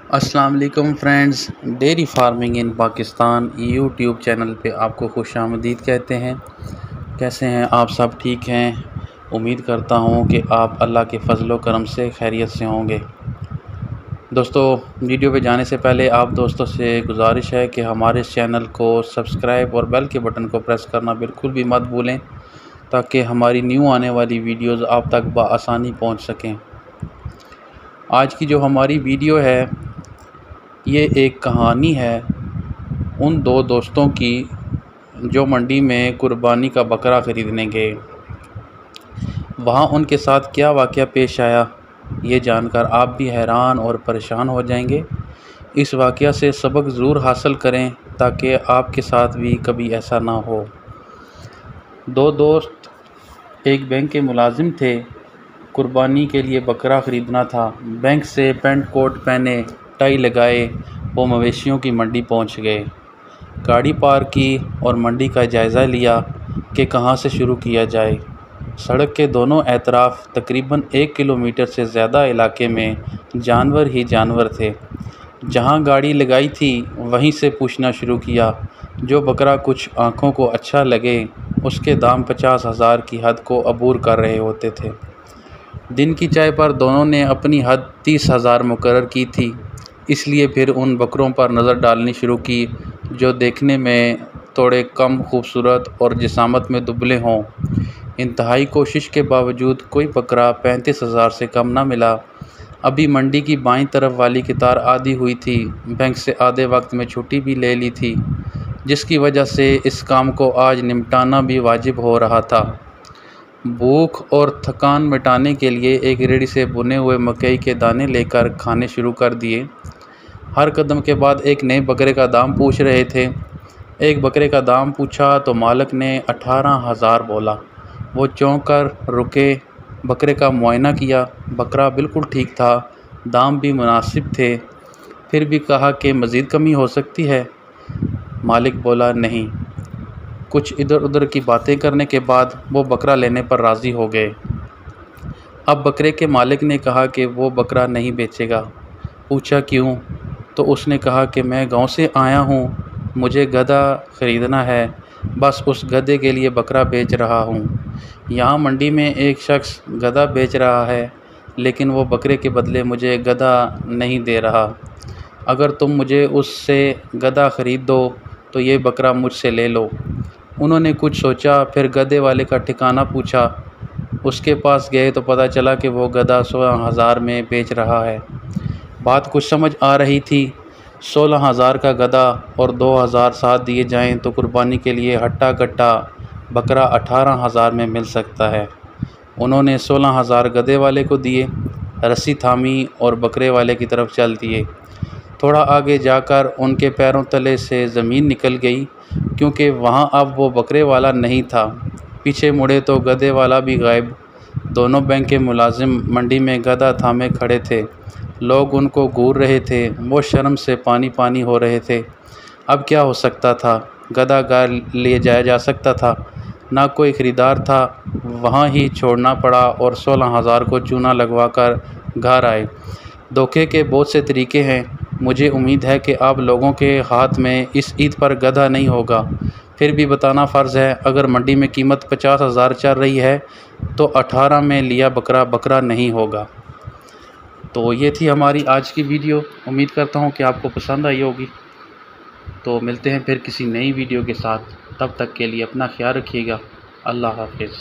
السلام علیکم friends, dairy farming ان Pakistan YouTube channel پہ آپ کو خوش آمدید کہتے ہیں۔ کیسے ہیں آپ؟ سب ٹھیک ہیں؟ امید کرتا ہوں کہ آپ اللہ کے فضل و کرم سے خیریت سے ہوں گے۔ دوستو، ویڈیو پہ جانے سے پہلے آپ دوستوں سے گزارش ہے کہ ہمارے اس چینل کو سبسکرائب اور بیل کے بٹن کو پریس کرنا بالکل بھی مت بھولیں، تاکہ ہماری نیو آنے والی ویڈیوز آپ تک بآسانی پہنچ سکیں۔ آج کی جو ہماری ویڈیو ہے، یہ ایک کہانی ہے ان دو دوستوں کی جو منڈی میں قربانی کا بکرا خریدنے گئے۔ وہاں ان کے ساتھ کیا واقعہ پیش آیا، یہ جان کر آپ بھی حیران اور پریشان ہو جائیں گے۔ اس واقعہ سے سبق ضرور حاصل کریں تاکہ آپ کے ساتھ بھی کبھی ایسا نہ ہو۔ دو دوست ایک بینک کے ملازم تھے۔ قربانی کے لیے بکرا خریدنا تھا۔ بینک سے پینٹ کوٹ پہنے، ٹائی لگائے وہ مویشیوں کی منڈی پہنچ گئے۔ گاڑی پارک کی اور منڈی کا جائزہ لیا کہ کہاں سے شروع کیا جائے۔ سڑک کے دونوں اطراف تقریباً 1 کلومیٹر سے زیادہ علاقے میں جانور ہی جانور تھے۔ جہاں گاڑی لگائی تھی وہیں سے پوچھنا شروع کیا۔ جو بکرا کچھ آنکھوں کو اچھا لگے اس کے دام 50,000 کی حد کو عبور کر رہے ہوتے تھے۔ دن کی چائے پر دونوں نے اپنی حد 30,000 مقرر کی تھی، اس لیے پھر ان بکروں پر نظر ڈالنی شروع کی جو دیکھنے میں تھوڑے کم خوبصورت اور جسامت میں دبلے ہوں۔ انتہائی کوشش کے باوجود کوئی بکرا 35,000 سے کم نہ ملا۔ ابھی منڈی کی بائیں طرف والی قطار آدھی ہوئی تھی۔ بینک سے آدھے وقت میں چھٹی بھی لے لی تھی، جس کی وجہ سے اس کام کو آج نمٹانا بھی واجب ہو رہا تھا۔ بھوک اور تھکان مٹانے کے لیے ایک ریڑھی سے بنے ہوئے مکئی کے دانے لے کر کھانے شروع کر دیے۔ ہر قدم کے بعد ایک نئے بکرے کا دام پوچھ رہے تھے۔ ایک بکرے کا دام پوچھا تو مالک نے 18,000 بولا۔ وہ چونک کر رکے، بکرے کا معائنہ کیا۔ بکرا بالکل ٹھیک تھا، دام بھی مناسب تھے، پھر بھی کہا کہ مزید کمی ہو سکتی ہے۔ مالک بولا نہیں۔ کچھ ادھر ادھر کی باتیں کرنے کے بعد وہ بکرا لینے پر راضی ہو گئے۔ اب بکرے کے مالک نے کہا کہ وہ بکرا نہیں بیچے گا۔ پوچھا کیوں؟ تو اس نے کہا کہ میں گاؤں سے آیا ہوں، مجھے گدھا خریدنا ہے، بس اس گدھے کے لیے بکرا بیچ رہا ہوں۔ یہاں منڈی میں ایک شخص گدھا بیچ رہا ہے، لیکن وہ بکرے کے بدلے مجھے گدھا نہیں دے رہا۔ اگر تم مجھے اس سے گدھا خرید دو تو یہ بکرا مجھ سے لے لو۔ انہوں نے کچھ سوچا، پھر گدھے والے کا ٹھکانہ پوچھا۔ اس کے پاس گئے تو پتہ چلا کہ وہ گدھا 16,000 میں بیچ رہا ہے۔ بات کچھ سمجھ آ رہی تھی۔ 16,000 کا گدھا اور 2,000 ساتھ دیے جائیں تو قربانی کے لیے ہٹا کٹا بکرا 18,000 میں مل سکتا ہے۔ انہوں نے 16,000 گدھے والے کو دیے، رسی تھامی اور بکرے والے کی طرف چل دیے۔ تھوڑا آگے جا کر ان کے پیروں تلے سے زمین نکل گئی، کیونکہ وہاں اب وہ بکرے والا نہیں تھا۔ پیچھے مڑے تو گدھے والا بھی غائب۔ دونوں بینک کے ملازم منڈی میں گدھا تھامے کھڑے تھے۔ لوگ ان کو گھور رہے تھے، وہ شرم سے پانی پانی ہو رہے تھے۔ اب کیا ہو سکتا تھا؟ گدھا گھر لے جایا جا سکتا تھا، نہ کوئی خریدار تھا، وہاں ہی چھوڑنا پڑا اور 16,000 کو چونا لگوا کر گھر آئے۔ دھوکے کے بہت سے طریقے ہیں۔ مجھے امید ہے کہ آپ لوگوں کے ہاتھ میں اس عید پر گدھا نہیں ہوگا، پھر بھی بتانا فرض ہے۔ اگر منڈی میں قیمت 50,000 چل رہی ہے تو 18 میں لیا بکرا بکرا نہیں ہوگا۔ تو یہ تھی ہماری آج کی ویڈیو۔ امید کرتا ہوں کہ آپ کو پسند آئی ہوگی۔ تو ملتے ہیں پھر کسی نئی ویڈیو کے ساتھ، تب تک کے لیے اپنا خیال رکھیے گا۔ اللہ حافظ۔